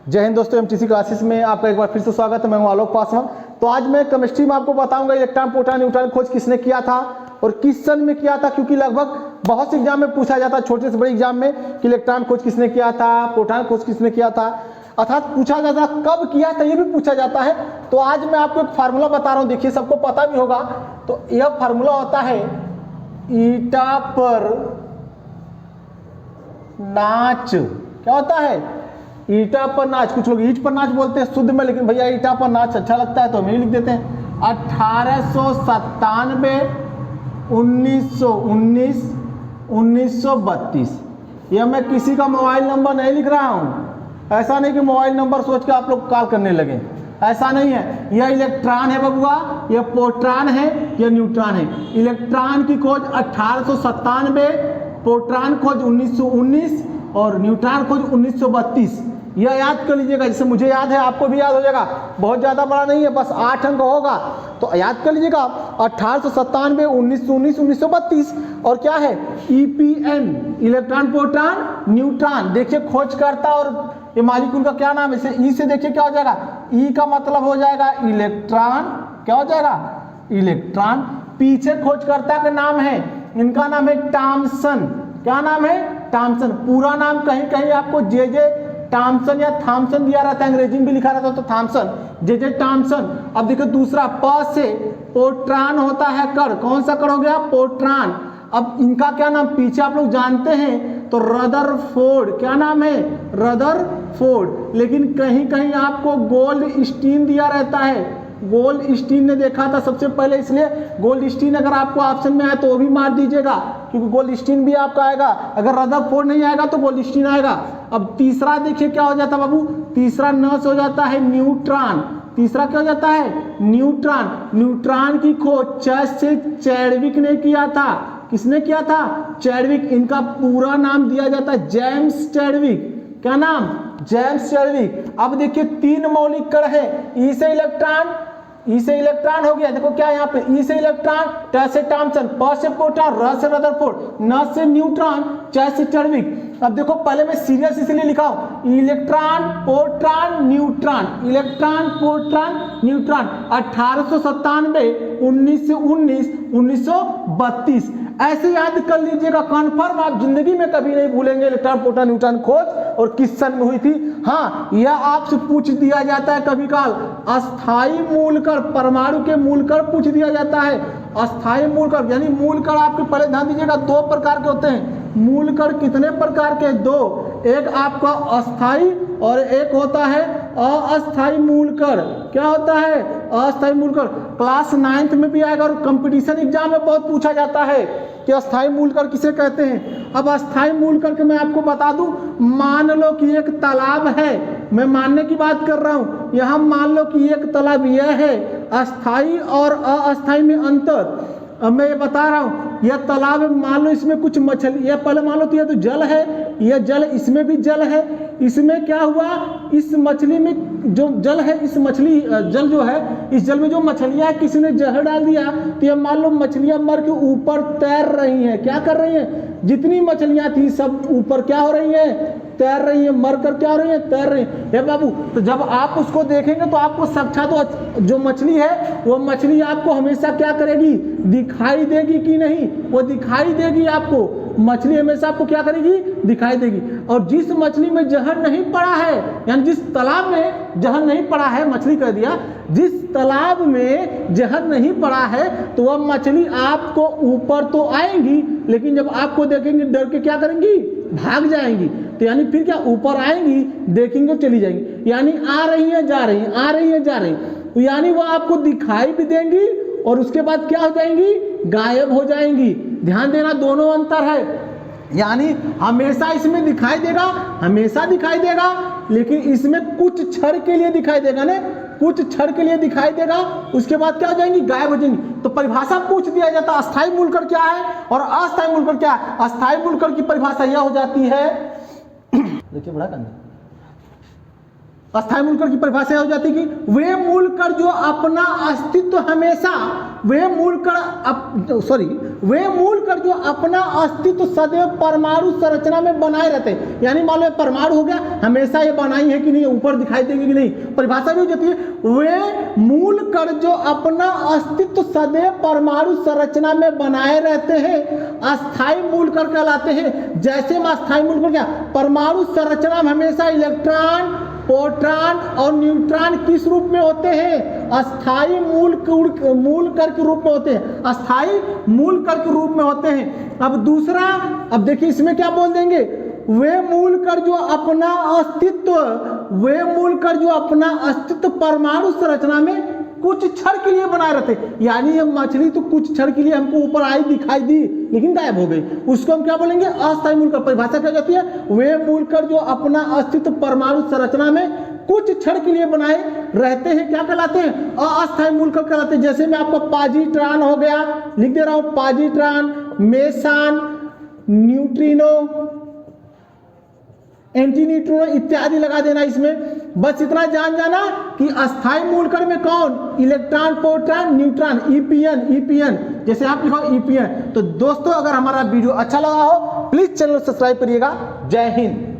जय हिंद दोस्तों, MTC classes में आपका एक बार फिर से स्वागत है। मैं हूं आलोक पासवान। तो आज मैं केमिस्ट्री में आपको बताऊंगा इलेक्ट्रॉन प्रोटॉन न्यूट्रॉन खोज किसने किया था और किस सन में किया था, क्योंकि लगभग बहुत से एग्जाम में पूछा जाता है, छोटे से बड़े एग्जाम में, कि इलेक्ट्रॉन खोज किसने किया था, प्रोटॉन खोज किसने किया था, अर्थात पूछा जाता कब किया था, ये भी पूछा जाता है। तो आज मैं आपको एक फार्मूला बता रहा हूँ, देखिए सबको पता भी होगा। तो यह फार्मूला होता है ईटा पर नाच। क्या होता है? ईटा पर नाच। कुछ लोग ईट पर नाच बोलते हैं शुद्ध में, लेकिन भैया ईटा पर नाच अच्छा लगता है तो हम ही लिख देते हैं। 1897, 1919, 1932। यह मैं किसी का मोबाइल नंबर नहीं लिख रहा हूँ। ऐसा नहीं कि मोबाइल नंबर सोच के आप लोग कॉल करने लगे, ऐसा नहीं है। यह इलेक्ट्रॉन है बबुआ, यह प्रोटॉन है, यह न्यूट्रॉन है। इलेक्ट्रॉन की खोज 1897, प्रोटॉन खोज 1919 और न्यूट्रॉन खोज 1932। यह याद कर लीजिएगा, जैसे मुझे याद है आपको भी याद हो जाएगा। बहुत ज़्यादा बड़ा नहीं है, बस 8 अंक होगा, तो याद कर लीजिएगा। 1897, 1919, 1932। और क्या है? EPN, electron proton neutron. देखिए खोजकर्ता और ये मालिक्यूल का क्या नाम है? इसे ई से देखिए क्या हो जाएगा। ई का मतलब हो जाएगा इलेक्ट्रॉन। क्या हो जाएगा? इलेक्ट्रॉन। पीछे खोजकर्ता का नाम है, इनका नाम है टॉमसन। क्या नाम है? टॉमसन। पूरा नाम कहीं कहीं आपको जे टॉमसन या थॉमसन दिया रहता है, अंग्रेजी में भी लिखा रहता है तो थॉमसन, जे टॉमसन। अब देखो दूसरा, प से प्रोटॉन होता है कण। कौन सा कण हो गया? प्रोटॉन। अब इनका क्या नाम पीछे आप लोग जानते हैं, तो रदरफोर्ड। क्या नाम है? रदरफोर्ड। लेकिन कहीं कहीं आपको गोल्डस्टीन दिया रहता है। गोल्डस्टीन ने देखा था सबसे पहले, इसलिए गोल्डस्टीन अगर आपको ऑप्शन में आए तो वो भी मार दीजिएगा, क्योंकि गोल्डस्टीन भी आपका आएगा। अगर रदरफोर्ड नहीं आएगा तो गोल्डस्टीन आएगा। अब तीसरा देखिए क्या हो जाता बाबू, तीसरा न से हो जाता है न्यूट्रॉन। तीसरा क्या हो जाता है? न्यूट्रॉन। न्यूट्रॉन की खोज चैडविक ने किया था। किसने किया था? चैडविक। इनका पूरा नाम दिया जाता है जेम्स चैडविक। क्या नाम? James Chadwick. अब देखिए 3 मौलिक कण है। ई से इलेक्ट्रॉन, ई से इलेक्ट्रॉन हो गया। देखो क्या यहाँ पे, ई से इलेक्ट्रॉन, ट से टॉमसन, प से प्रोटॉन, र से रदरफोर्ड, न से न्यूट्रॉन, च से चैडविक। अब देखो पहले मैं सीरियस इसलिए लिखा हूं, electron proton neutron, electron proton neutron. 1897, 1919, 1932। ऐसे याद कर लीजिएगा, कन्फर्म आप जिंदगी में कभी नहीं भूलेंगे इलेक्ट्रॉन प्रोटॉन न्यूट्रॉन खोज और किस सन में हुई थी। हाँ, यह आपसे पूछ दिया जाता है कभी काल। अस्थाई मूलकण, परमाणु के मूलकण पूछ दिया जाता है। अस्थाई मूलकण यानी मूलकण आपके पहले ध्यान दीजिएगा 2 प्रकार के होते हैं। मूलकण कितने प्रकार के? 2। एक आपका अस्थाई और एक होता है अस्थाई मूलकण। क्या होता है? अस्थाई मूलकण। क्लास 9th में भी आएगा और कंपटीशन एग्जाम में बहुत पूछा जाता है कि अस्थाई मूलकण किसे कहते हैं। अब अस्थाई मूलकण के मैं आपको बता दूं, मान लो कि एक तालाब है, मैं मानने की बात कर रहा हूं। यहां मान लो कि एक तालाब यह है, अस्थाई और अस्थाई में अंतर। अब मैं ये बता रहा हूँ, यह तालाब मान लो इसमें कुछ मछली, यह पहले मान लो तो यह तो जल है, यह जल, इसमें भी जल है। इसमें क्या हुआ, इस मछली में जो जल है, इस मछली जल जो है, इस जल में जो मछलियां है किसी ने जहर डाल दिया, तो यह मान लो मछलियां मर के ऊपर तैर रही हैं। क्या कर रही हैं? जितनी मछलियां थी सब ऊपर क्या हो रही हैं? तैर रही है। मर कर क्या हो रही है? तैर रही है। हे बाबू, तो जब आप उसको देखेंगे तो आपको साक्षात जो मछली है वो मछली आपको हमेशा क्या करेगी? दिखाई देगी कि नहीं? वो दिखाई देगी आपको। मछली हमेशा आपको क्या करेगी? दिखाई देगी। और जिस मछली में जहर नहीं पड़ा है, यानी जिस तालाब में जहर नहीं पड़ा है, मछली कह दिया, जिस तालाब में जहर नहीं पड़ा है, तो वह मछली आपको ऊपर तो आएंगी, लेकिन जब आपको देखेंगे डर के क्या करेंगी? भाग जाएंगी। तो यानी फिर क्या, ऊपर आएंगी, देखेंगे चली जाएंगी। यानी आ रही है जा रही है, आ रही है जा रही है, तो यानी वह आपको दिखाई भी देंगी और उसके बाद क्या हो जाएंगी? गायब हो जाएंगी। ध्यान देना, दोनों अंतर है। यानी हमेशा इसमें दिखाई देगा, हमेशा दिखाई देगा, लेकिन इसमें कुछ क्षण के लिए दिखाई देगा ना, कुछ क्षण के लिए दिखाई देगा, उसके बाद क्या हो जाएंगी? गायब हो जाएंगी। तो परिभाषा पूछ दिया जाता है, अस्थाई मूलकण क्या है और अस्थाई मूलकण क्या है। अस्थाई मूलकण की परिभाषा यह हो जाती है, देखिए बड़ा करना, अस्थाई मूलकण की परिभाषा हो जाती है कि वे मूलकण जो अपना अस्तित्व हमेशा वे मूल कण जो अपना अस्तित्व सदैव परमाणु संरचना में बनाए रहते हैं। यानी मान लो परमाणु हो गया, हमेशा ये बनाई है कि नहीं, ऊपर दिखाई देगी कि नहीं, परिभाषा भी हो जाती है। वे मूल कण जो अपना अस्तित्व सदैव परमाणु संरचना में बनाए रहते हैं अस्थायी मूल कण कहलाते हैं। जैसे में अस्थायी मूल कण क्या, परमाणु संरचना में हमेशा इलेक्ट्रॉन, प्रोटॉन और न्यूट्रॉन किस रूप में होते हैं, अस्थायी मूल कण के रूप में होते हैं, अस्थायी मूल कण के रूप में होते हैं। अब दूसरा, अब देखिए इसमें क्या बोल देंगे, वे मूल कण जो अपना अस्तित्व परमाणु संरचना में कुछ क्षण के लिए बनाए रहते। यानी ये मछली तो कुछ क्षण के लिए हमको ऊपर आई, दिखाई दी, लेकिन गायब हो गई, उसको हम क्या बोलेंगे, अस्थायी मूल कण। परिभाषा क्या जाती है, वे मूल कण जो अपना अस्तित्व परमाणु संरचना में कुछ क्षण के लिए बनाए रहते हैं, क्या कहलाते हैं, अस्थायी मूल कण कहलाते हैं। जैसे मैं आपको पॉजिट्रॉन हो गया, लिख दे रहा हूं, positron, mason, neutrino, anti neutrino इत्यादि लगा देना इसमें। बस इतना जान जाना कि अस्थायी मूल कण में कौन, इलेक्ट्रॉन, प्रोटॉन, न्यूट्रॉन, ईपीएन, जैसे आप लिखो ईपीएन। तो दोस्तों अगर हमारा वीडियो अच्छा लगा हो प्लीज चैनल सब्सक्राइब करिएगा। जय हिंद।